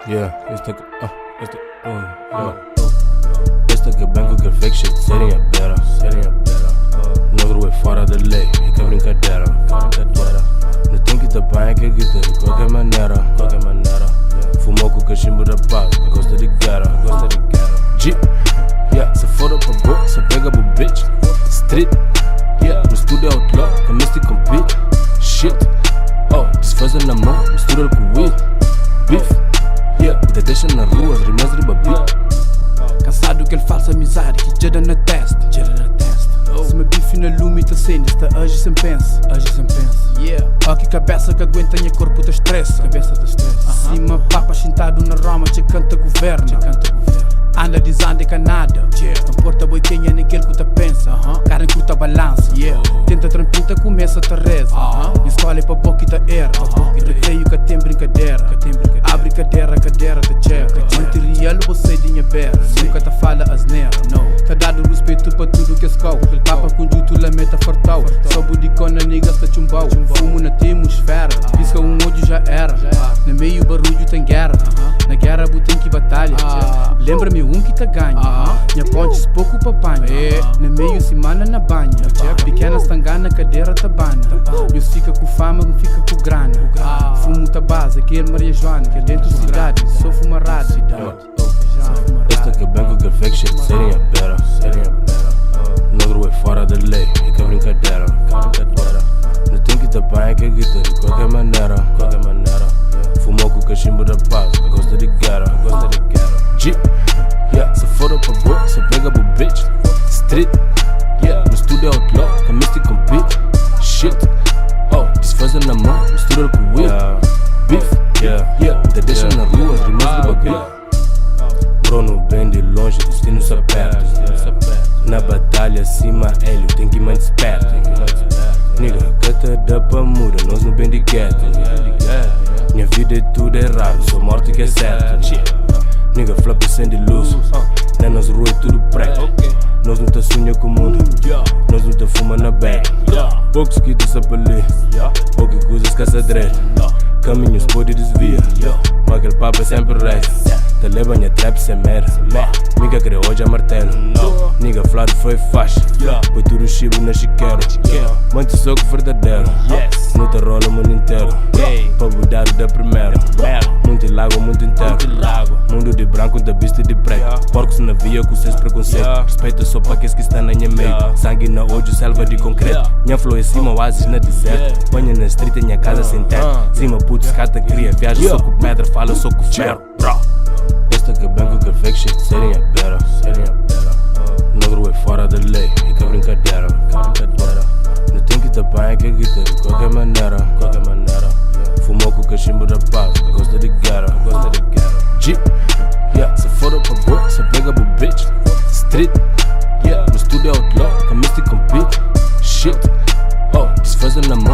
Yeah, esta que bem que fake shit, serem a beira. Negro é fora da lei, e que brincadeira. Não tem que tapar, é que grita de qualquer maneira. Fumou com o cachimbo da paz, gosta de guerra. G, yeah, se for pra boa, se pega pro bitch. Street, yeah, no estúdio outlaw, com mystic com beat. Shit, oh, desfazem na mão, mistura com weed. Beef, yeah, te deixa na rua, rimas de babi. Cansado aquele falsa amizade que jada na testa. Se me bife na lume te acendes, te age sem pensa. Yeah, aqui cabeça que aguenta e corpo te estressa. Cima papa sentado na rama, te canta governo. Anda desande canada, não porta boi quem é naquele que te pensa. Cara em curta balança, tenta trampinta, começa a reza. Escolhe pra boca e te era. Creio que tem brincadeira. Abre cadeira te checa. Material você dinha berra. Nunca te fala asneira. Tá dado respeito pra tudo que é escau. Papa conjunto la meta fartal. Só budicona niggas tá chumbau. Fumo na atmosfera, pisca olho já era. No meio barulho tem guerra. Na guerra tem que batalha. Lembra-me que te ganha. Minha pontes pouco papanha. No meio semana na banha. Pequenas tanga na cadeira tabana. Eu fica com fama, não fica com grana. Fumo tabasa, quer Maria Joana. Que dentro da cidade, sou fumarada. Esta que bem que fake shit, serem a beira. Negro é fora da lei, e que brincadeira. Não tem que tapar, é que grita de qualquer maneira. Fumou com o cachimbo da paz, gosta de guerra. G, yeah, se for pra boa, se pega pro bitch. Street, yeah, no estúdio outlaw, com mystic com beat. Shit, oh, desfazem na mão, mistura com weed. Beef, yeah, te deixa na rua, rimas de bagulho. Bruno bem de longe, destino se aperta. Na batalha acima, ele tem que ir mais esperto. Nigga, cata da pra muda, nós não bem de gueto. Minha vida é tudo errado, sou morte que é certo. Nigga, flap sem de luz, na nas ruas é tudo preto. Nós não tá sonha com o mundo, nós não tá fuma na bag. Poucos que te sapali, poucas coisas que se dread. Caminhos pode desvia, mas aquele papo é sempre reto. Te leva minha trap sem merda, miga criou hoje a martelo. Nigga, flado foi faixa, põe tudo chibo na chiqueira. Mante soco verdadeiro, não te rola o mundo inteiro. Pra mudar da primeira, muito lago, muito inteiro. Mundo de branco, da vista de preto. Porcos na via com seus preconceitos. Respeita só pra aqueles que estão na minha meio. Sangue na ódio, selva de concreto. Minha flor é cima, oásis na deserto. Banha na street, minha casa sem teto. Cima putos, cata, cria, viaja só com pedra, fala só com ferro. Esta que bem que fake shit, serem a beira. Negro é fora da lei, e que brincadeira. Não tem que tapar, é que grita de qualquer maneira. Fumou com o cachimbo da paz, gosta de guerra. G, yeah, se for pra boa, se pega pro bitch. Street, yeah, no estúdio outlaw, com mystic com beat. Shit, oh, desfazem na mão.